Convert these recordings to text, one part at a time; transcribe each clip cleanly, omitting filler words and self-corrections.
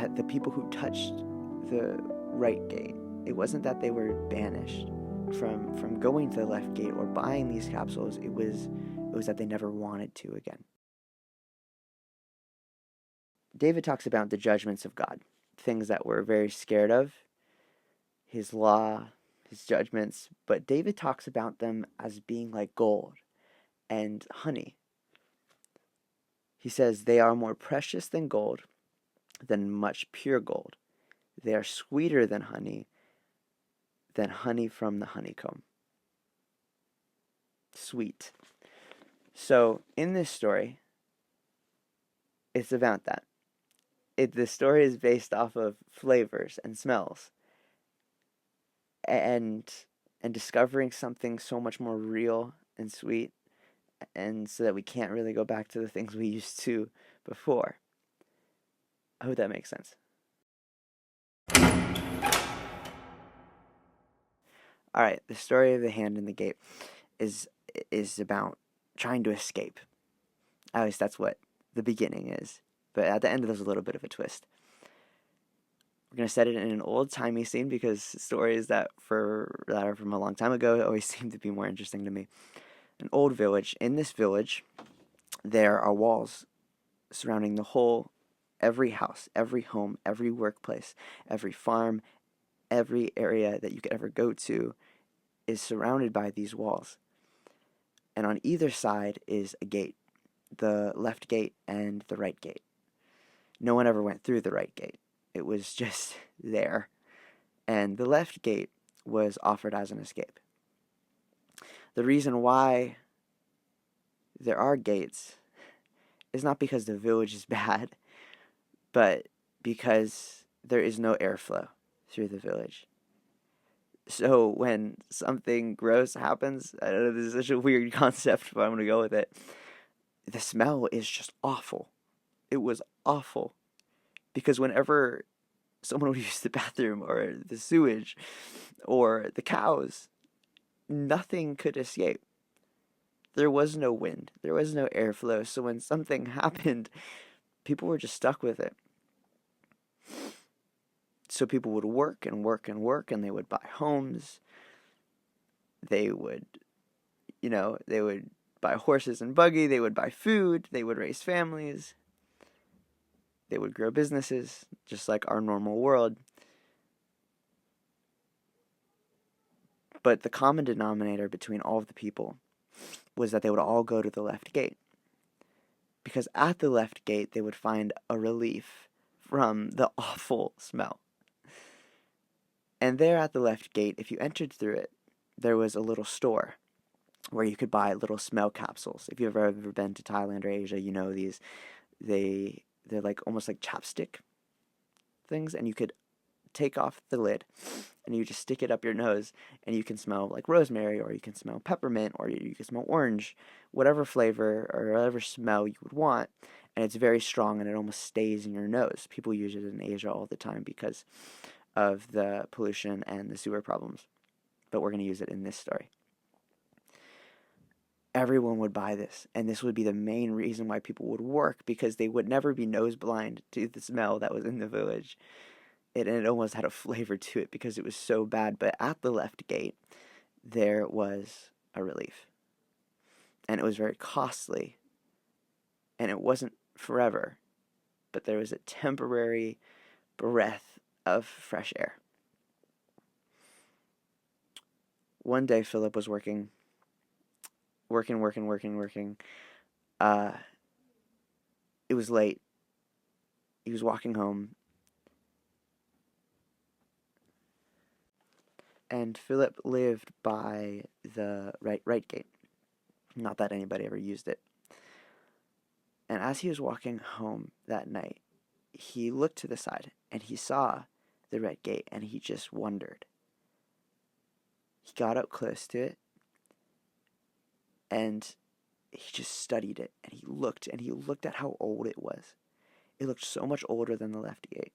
that the people who touched the right gate, it wasn't that they were banished from going to the left gate or buying these capsules. It was that they never wanted to again. David talks about the judgments of God, things that we're very scared of, his law, his judgments, but David talks about them as being like gold and honey. He says, they are more precious than gold, than much pure gold. They are sweeter than honey from the honeycomb. Sweet. So in this story, it's about that. The story is based off of flavors and smells, and discovering something so much more real and sweet, and so that we can't really go back to the things we used to before. I hope that makes sense. All right, the story of the hand in the gate is about trying to escape. At least that's what the beginning is. But at the end, there's a little bit of a twist. We're going to set it in an old-timey scene because stories that are from a long time ago always seem to be more interesting to me. An old village. In this village, there are walls surrounding every house, every home, every workplace, every farm, every area that you could ever go to is surrounded by these walls. And on either side is a gate, the left gate and the right gate. No one ever went through the right gate. It was just there. And the left gate was offered as an escape. The reason why there are gates is not because the village is bad, but because there is no airflow through the village. So when something gross happens, I don't know, this is such a weird concept, but I'm going to go with it. The smell is just awful. It was awful. Because whenever someone would use the bathroom or the sewage or the cows, nothing could escape. There was no wind. There was no airflow. So when something happened, people were just stuck with it. So people would work and work and work, and they would buy homes. They would buy horses and buggy. They would buy food. They would raise families. They would grow businesses, just like our normal world. But the common denominator between all of the people was that they would all go to the left gate. Because at the left gate, they would find a relief from the awful smell. And there at the left gate, if you entered through it, there was a little store where you could buy little smell capsules. If you've ever been to Thailand or Asia, you know these. They're like almost like chapstick things, and you could take off the lid and you just stick it up your nose, and you can smell like rosemary, or you can smell peppermint, or you can smell orange, whatever flavor or whatever smell you would want. And it's very strong, and it almost stays in your nose. People use it in Asia all the time because of the pollution and the sewer problems. But we're going to use it in this story. Everyone would buy this, and this would be the main reason why people would work, because they would never be nose blind to the smell that was in the village. It almost had a flavor to it because it was so bad. But at the left gate, there was a relief. And it was very costly. And it wasn't forever. But there was a temporary breath of fresh air. One day, Philip was working. It was late. He was walking home. And Philip lived by the right gate. Not that anybody ever used it. And as he was walking home that night, he looked to the side and he saw the right gate, and he just wondered. He got up close to it, and he just studied it, and he looked at how old it was. It looked so much older than the left gate.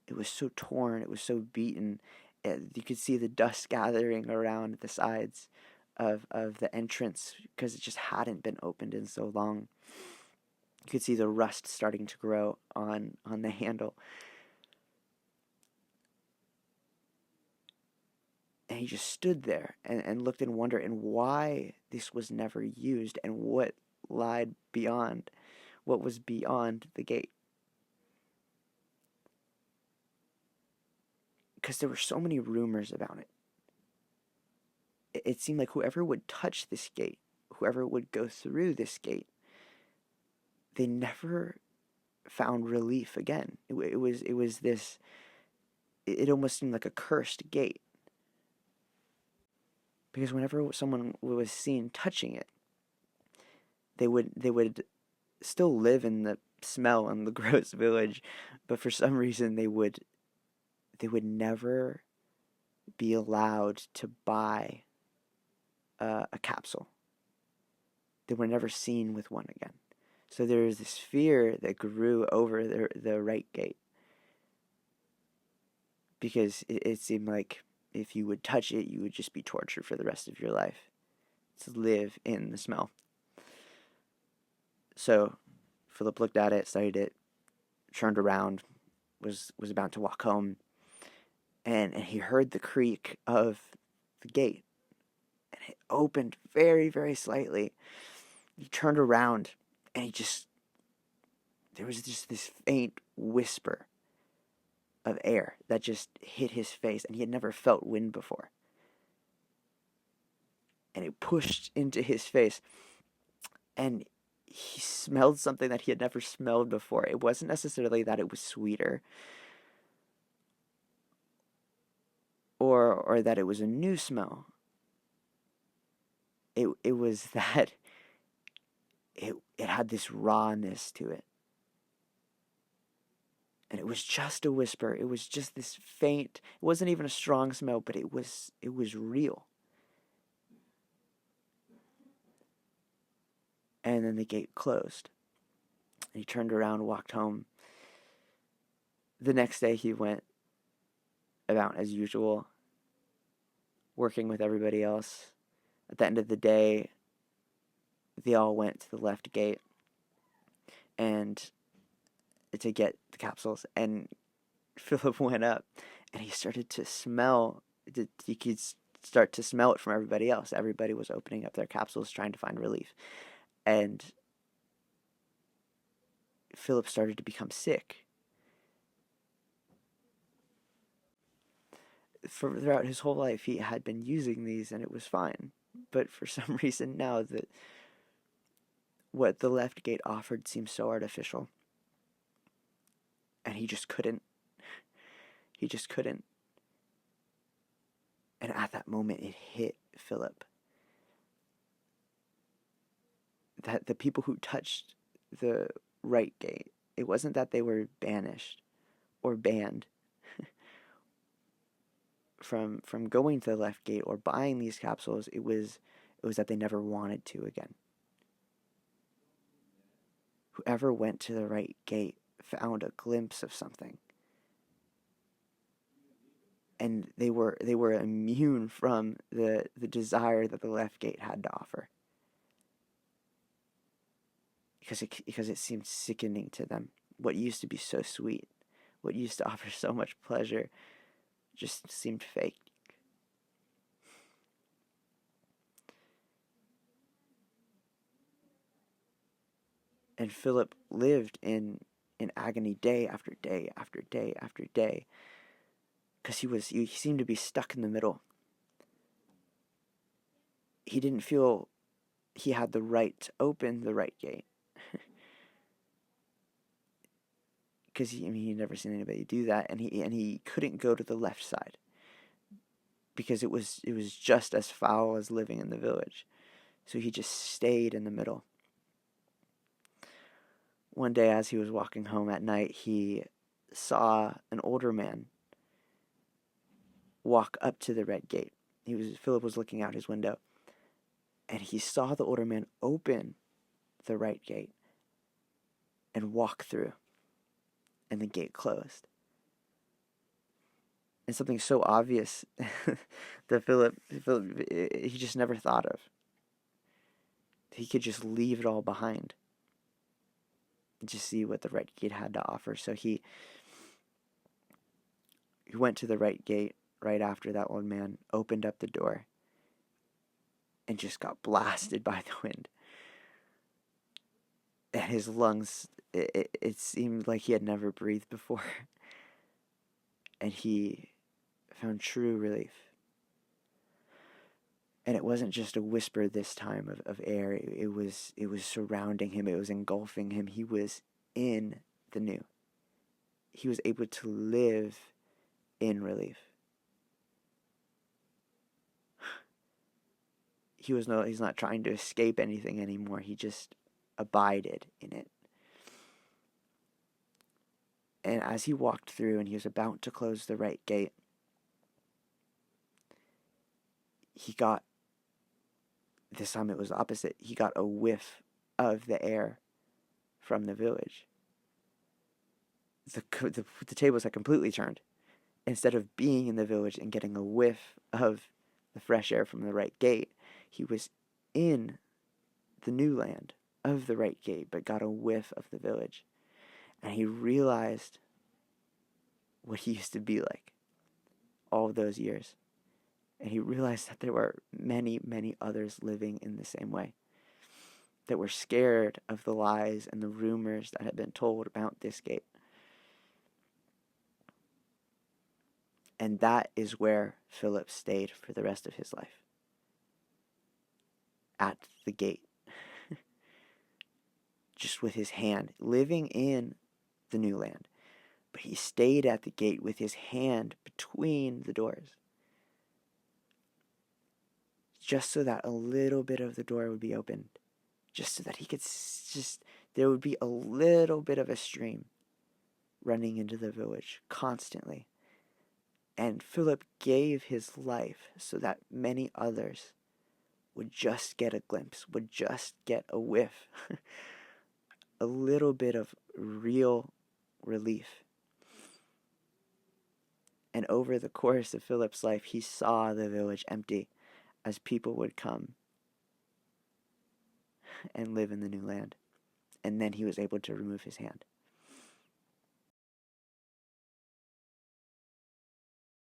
It was so torn, it was so beaten. You could see the dust gathering around the sides of the entrance because it just hadn't been opened in so long. You could see the rust starting to grow on the handle. And he just stood there and looked in wonder and why this was never used and what lied beyond, what was beyond the gate. Because there were so many rumors about it. It seemed like whoever would touch this gate, whoever would go through this gate, they never found relief again. It was this, it almost seemed like a cursed gate. Because whenever someone was seen touching it, they would still live in the smell and the gross village, but for some reason they would never be allowed to buy a capsule. They were never seen with one again. So there was this fear that grew over the right gate, because it seemed like if you would touch it, you would just be tortured for the rest of your life to live in the smell. So Philip looked at it, studied it, turned around, was about to walk home, and he heard the creak of the gate, and it opened very, very slightly. He turned around, and there was just this faint whisper of air that just hit his face, and he had never felt wind before. And it pushed into his face, and he smelled something that he had never smelled before. It wasn't necessarily that it was sweeter or that it was a new smell. It was that it had this rawness to it. And it was just a whisper. It was just this faint, it wasn't even a strong smell, but it was real. And then the gate closed. And he turned around, walked home. The next day he went about as usual, working with everybody else. At the end of the day, they all went to the left gate and to get the capsules, and Philip went up and he started to smell. He could start to smell it from everybody else. Everybody was opening up their capsules trying to find relief, and Philip started to become sick. Throughout his whole life he had been using these and it was fine, but for some reason now that what the left gate offered seemed so artificial, and he just couldn't. And at that moment it hit Philip that the people who touched the right gate, it wasn't that they were banished or banned from going to the left gate or buying these capsules. It was that they never wanted to again. Whoever went to the right gate found a glimpse of something, and they were immune from the desire that the left gate had to offer, because it seemed sickening to them. What used to be so sweet, what used to offer so much pleasure, just seemed fake. And Philip lived in agony day after day after day after day, because he seemed to be stuck in the middle. He didn't feel he had the right to open the right gate, because he'd never seen anybody do that, and he couldn't go to the left side because it was just as foul as living in the village. So he just stayed in the middle. One day as he was walking home at night, he saw an older man walk up to the red gate. Philip was looking out his window, and he saw the older man open the right gate and walk through, and the gate closed. And something so obvious that Philip he just never thought of. He could just leave it all behind. just see what the right gate had to offer. So he went to the right gate right after that old man opened up the door and just got blasted by the wind. And his lungs, it seemed like he had never breathed before. And he found true relief. And it wasn't just a whisper this time of air. It was surrounding him. It was engulfing him. He was in the new. He was able to live in relief. He's not trying to escape anything anymore. He just abided in it. And as he walked through and he was about to close the right gate, he got, this time it was opposite, he got a whiff of the air from the village. The tables had completely turned. Instead of being in the village and getting a whiff of the fresh air from the right gate, he was in the new land of the right gate, but got a whiff of the village. And he realized what he used to be like all those years. And he realized that there were many, many others living in the same way, that were scared of the lies and the rumors that had been told about this gate. And that is where Philip stayed for the rest of his life. At the gate. Just with his hand, living in the new land. But he stayed at the gate with his hand between the doors. Just so that a little bit of the door would be opened. Just so that he could there would be a little bit of a stream running into the village constantly. And Philip gave his life so that many others would just get a glimpse, would just get a whiff, a little bit of real relief. And over the course of Philip's life, he saw the village empty as people would come and live in the new land. And then he was able to remove his hand.